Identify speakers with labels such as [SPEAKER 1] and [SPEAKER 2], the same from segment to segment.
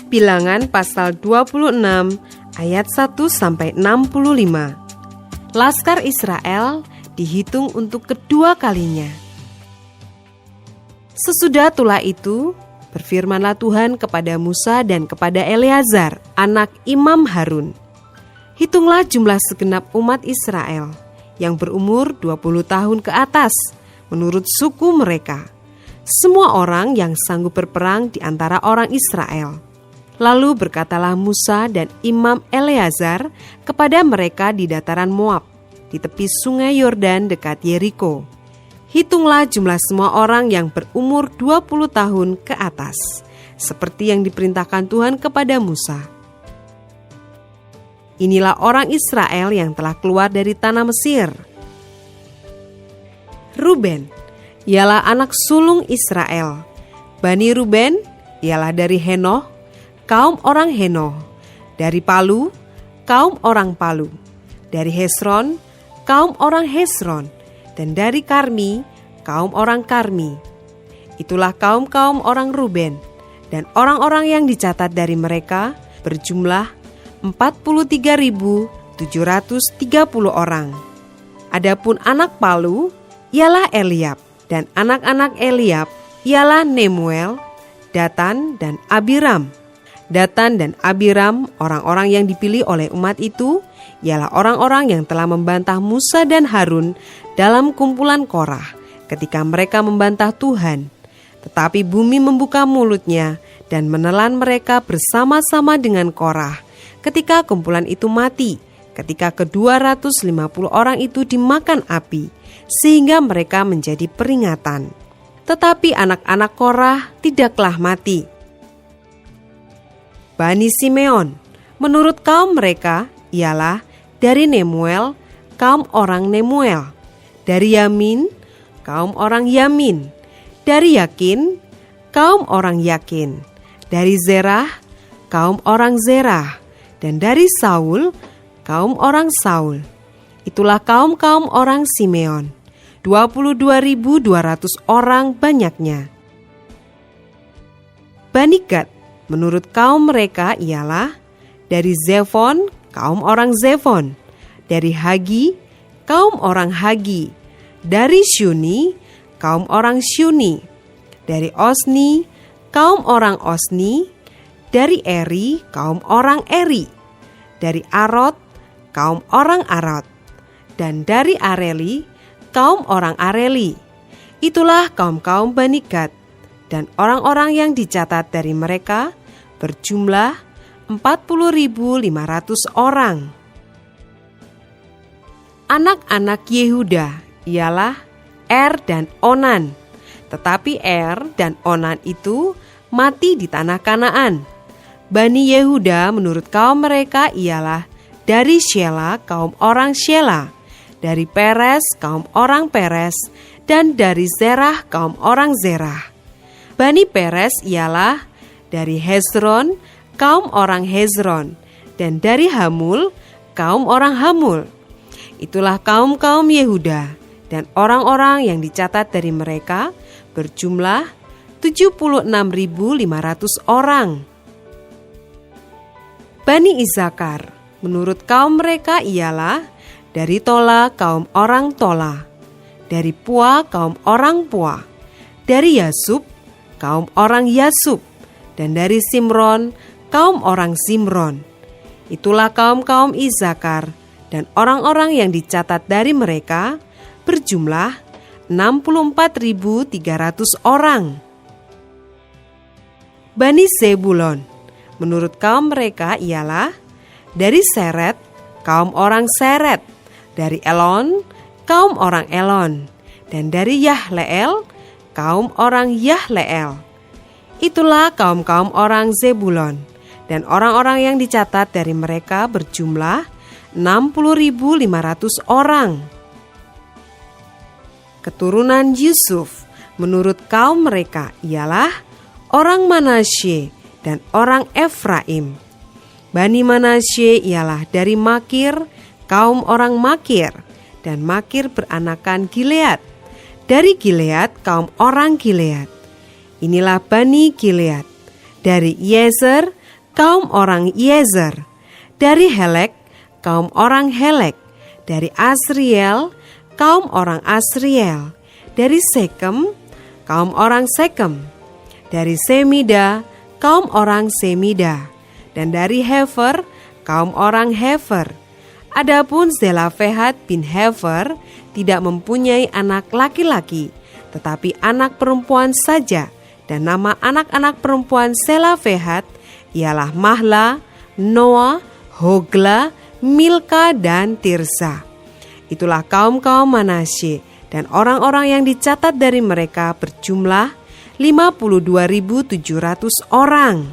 [SPEAKER 1] Bilangan pasal 26 ayat 1-65. Laskar Israel dihitung untuk kedua kalinya. Sesudah tulah itu, berfirmanlah Tuhan kepada Musa dan kepada Eleazar, anak Imam Harun. Hitunglah jumlah segenap umat Israel yang berumur 20 tahun ke atas, menurut suku mereka, semua orang yang sanggup berperang di antara orang Israel. Lalu berkatalah Musa dan Imam Eleazar kepada mereka di dataran Moab, di tepi sungai Yordan dekat Yeriko. Hitunglah jumlah semua orang yang berumur 20 tahun ke atas, seperti yang diperintahkan Tuhan kepada Musa. Inilah orang Israel yang telah keluar dari tanah Mesir. Ruben ialah anak sulung Israel. Bani Ruben ialah dari Henoh, kaum orang Henoh. Dari Palu, kaum orang Palu. Dari Hesron, kaum orang Hesron. Dan dari Karmi, kaum orang Karmi. Itulah kaum-kaum orang Ruben. Dan orang-orang yang dicatat dari mereka berjumlah 43.730 orang. Adapun anak Palu ialah Eliab. Dan anak-anak Eliab ialah Nemuel, Datan, dan Abiram. Datan dan Abiram, orang-orang yang dipilih oleh umat itu, ialah orang-orang yang telah membantah Musa dan Harun dalam kumpulan Korah ketika mereka membantah Tuhan. Tetapi bumi membuka mulutnya dan menelan mereka bersama-sama dengan Korah ketika kumpulan itu mati, ketika ke-250 orang itu dimakan api, sehingga mereka menjadi peringatan. Tetapi anak-anak Korah tidaklah mati. Bani Simeon, menurut kaum mereka, ialah dari Nemuel, kaum orang Nemuel. Dari Yamin, kaum orang Yamin. Dari Yakin, kaum orang Yakin. Dari Zerah, kaum orang Zerah. Dan dari Saul, kaum orang Saul. Itulah kaum-kaum orang Simeon. 22.200 orang banyaknya. Bani Gad, menurut kaum mereka ialah dari Zefon, kaum orang Zefon. Dari Hagi, kaum orang Hagi. Dari Syuni, kaum orang Syuni. Dari Osni, kaum orang Osni. Dari Eri, kaum orang Eri. Dari Arod, kaum orang Arod. Dan dari Areli, kaum orang Areli. Itulah kaum-kaum Bani Gad. Dan orang-orang yang dicatat dari mereka berjumlah 40.500 orang. Anak-anak Yehuda ialah Er dan Onan. Tetapi Er dan Onan itu mati di tanah Kanaan. Bani Yehuda menurut kaum mereka ialah dari Shela, kaum orang Shela. Dari Peres, kaum orang Peres. Dan dari Zerah, kaum orang Zerah. Bani Peres ialah dari Hezron, kaum orang Hezron. Dan dari Hamul, kaum orang Hamul. Itulah kaum-kaum Yehuda. Dan orang-orang yang dicatat dari mereka berjumlah 76.500 orang. Bani Isakar, menurut kaum mereka ialah dari Tola, kaum orang Tola. Dari Pua, kaum orang Pua. Dari Yasub, kaum orang Yasub. Dan dari Simron, kaum orang Simron. Itulah kaum-kaum Isakar. Dan orang-orang yang dicatat dari mereka berjumlah 64.300 orang. Bani Zebulon, menurut kaum mereka ialah dari Seret, kaum orang Seret. Dari Elon, kaum orang Elon. Dan dari Yahleel, kaum orang Yahleel. Itulah kaum-kaum orang Zebulon. Dan orang-orang yang dicatat dari mereka berjumlah 60.500 orang. Keturunan Yusuf, menurut kaum mereka ialah orang Manasye dan orang Efraim. Bani Manasye ialah dari Makir, kaum orang Makir. Dan Makir beranakan Gilead. Dari Gilead, kaum orang Gilead. Inilah Bani Gilead. Dari Yezer, kaum orang Yezer. Dari Helek, kaum orang Helek. Dari Asriel, kaum orang Asriel. Dari Sekem, kaum orang Sekem. Dari Semida, kaum orang Semida. Dan dari Hefer, kaum orang Hefer. Adapun Zelafehad bin Hefer tidak mempunyai anak laki-laki, tetapi anak perempuan saja. Dan nama anak-anak perempuan Zelafehad ialah Mahla, Noah, Hogla, Milka, dan Tirza. Itulah kaum-kaum Manasye, dan orang-orang yang dicatat dari mereka berjumlah 52.700 orang.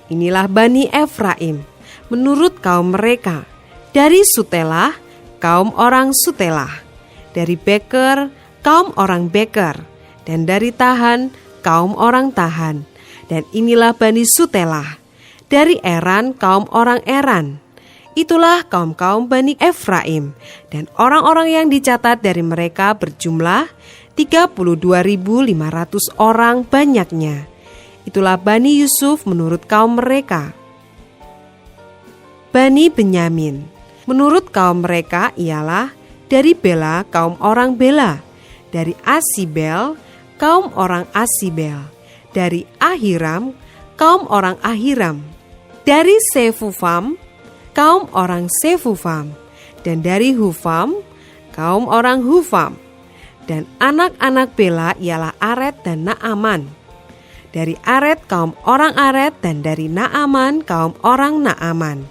[SPEAKER 1] Inilah Bani Efraim, menurut kaum mereka. Dari Sutelah, kaum orang Sutelah. Dari Beker, kaum orang Beker. Dan dari Tahan, kaum orang Tahan. Dan inilah Bani Sutelah. Dari Eran, kaum orang Eran. Itulah kaum-kaum Bani Efraim, dan orang-orang yang dicatat dari mereka berjumlah 32.500 orang banyaknya. Itulah Bani Yusuf menurut kaum mereka. Bani Benyamin, menurut kaum mereka ialah dari Bela, kaum orang Bela. Dari Asibel, kaum orang Asibel. Dari Ahiram, kaum orang Ahiram. Dari Sefufam, kaum orang Sefufam. Dan dari Hufam, kaum orang Hufam. Dan anak-anak Bela ialah Aret dan Naaman. Dari Aret kaum orang Aret, dan dari Naaman kaum orang Naaman.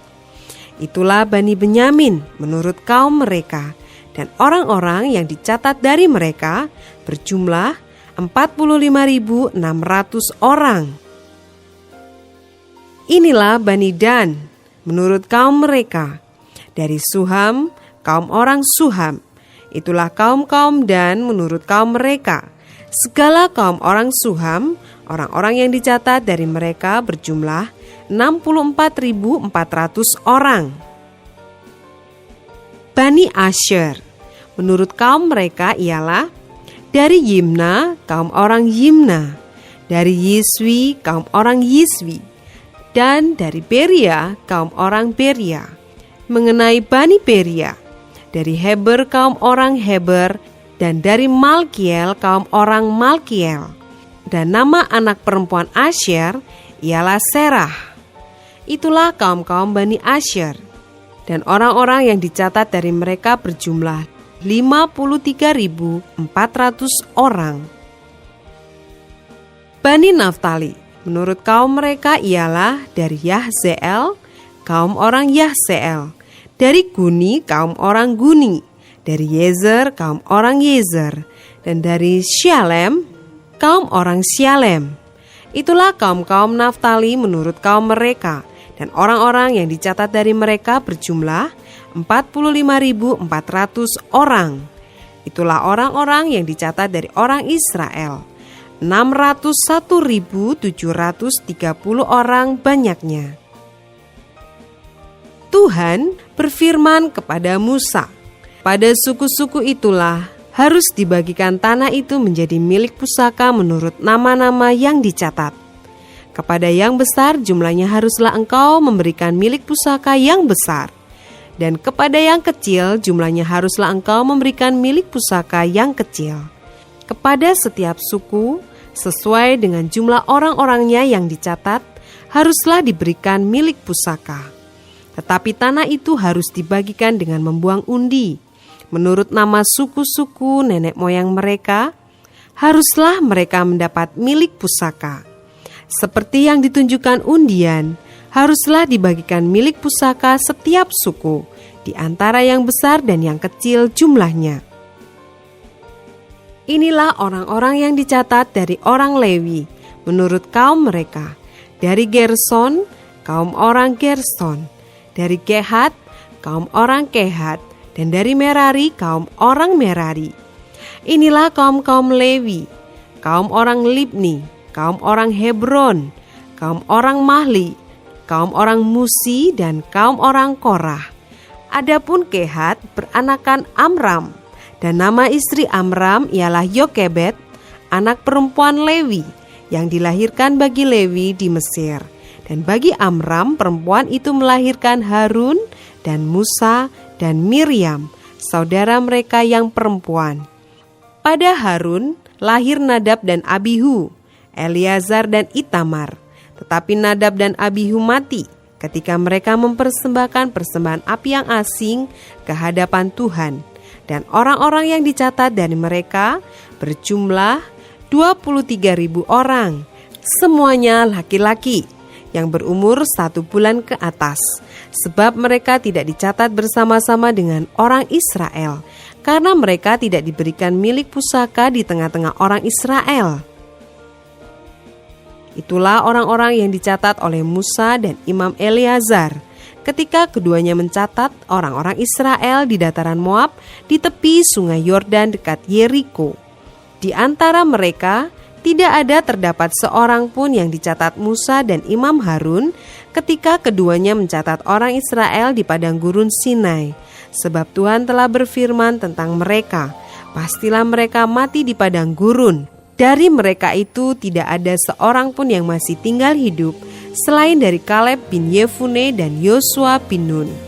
[SPEAKER 1] Itulah Bani Benyamin menurut kaum mereka. Dan orang-orang yang dicatat dari mereka berjumlah 45.600 orang. Inilah Bani Dan menurut kaum mereka. Dari Suham, kaum orang Suham. Itulah kaum-kaum Dan menurut kaum mereka. Segala kaum orang Suham, orang-orang yang dicatat dari mereka berjumlah 64.400 orang. Bani Asher, menurut kaum mereka ialah dari Yimna, kaum orang Yimna. Dari Yiswi, kaum orang Yiswi. Dan dari Beria, kaum orang Beria. Mengenai Bani Beria, dari Heber, kaum orang Heber. Dan dari Malkiel, kaum orang Malkiel. Dan nama anak perempuan Asher ialah Serah. Itulah kaum-kaum Bani Asher. Dan orang-orang yang dicatat dari mereka berjumlah 53.400 orang. Bani Naftali, menurut kaum mereka ialah dari Yahzeel, kaum orang Yahzeel. Dari Guni, kaum orang Guni. Dari Yezer, kaum orang Yezer. Dan dari Syalem, kaum orang Syalem. Itulah kaum-kaum Naftali menurut kaum mereka. Dan orang-orang yang dicatat dari mereka berjumlah 45.400 orang. Itulah orang-orang yang dicatat dari orang Israel. 601.730 orang banyaknya. Tuhan berfirman kepada Musa, pada suku-suku itulah harus dibagikan tanah itu menjadi milik pusaka menurut nama-nama yang dicatat. Kepada yang besar jumlahnya haruslah engkau memberikan milik pusaka yang besar. Dan kepada yang kecil jumlahnya haruslah engkau memberikan milik pusaka yang kecil. Kepada setiap suku, sesuai dengan jumlah orang-orangnya yang dicatat, haruslah diberikan milik pusaka. Tetapi tanah itu harus dibagikan dengan membuang undi. Menurut nama suku-suku nenek moyang mereka, haruslah mereka mendapat milik pusaka. Seperti yang ditunjukkan undian, haruslah dibagikan milik pusaka setiap suku, di antara yang besar dan yang kecil jumlahnya. Inilah orang-orang yang dicatat dari orang Lewi, menurut kaum mereka. Dari Gerson, kaum orang Gerson. Dari Kehat, kaum orang Kehat. Dan dari Merari, kaum orang Merari. Inilah kaum-kaum Lewi, kaum orang Libni, kaum orang Hebron, kaum orang Mahli, kaum orang Musi, dan kaum orang Korah. Adapun Kehat beranakan Amram, dan nama istri Amram ialah Yokebed, anak perempuan Lewi, yang dilahirkan bagi Lewi di Mesir. Dan bagi Amram perempuan itu melahirkan Harun dan Musa dan Miriam, saudara mereka yang perempuan. Pada Harun lahir Nadab dan Abihu, Eleazar dan Itamar. Tetapi Nadab dan Abihu mati ketika mereka mempersembahkan persembahan api yang asing ke hadapan Tuhan. Dan orang-orang yang dicatat dari mereka berjumlah 23.000 orang, semuanya laki-laki yang berumur 1 bulan ke atas, sebab mereka tidak dicatat bersama-sama dengan orang Israel, karena mereka tidak diberikan milik pusaka di tengah-tengah orang Israel. Itulah orang-orang yang dicatat oleh Musa dan Imam Eleazar, ketika keduanya mencatat orang-orang Israel di dataran Moab di tepi sungai Yordan dekat Yeriko. Di antara mereka tidak ada terdapat seorang pun yang dicatat Musa dan Imam Harun ketika keduanya mencatat orang Israel di padang gurun Sinai. Sebab Tuhan telah berfirman tentang mereka, pastilah mereka mati di padang gurun. Dari mereka itu tidak ada seorang pun yang masih tinggal hidup selain dari Kaleb bin Yefune dan Yosua bin Nun.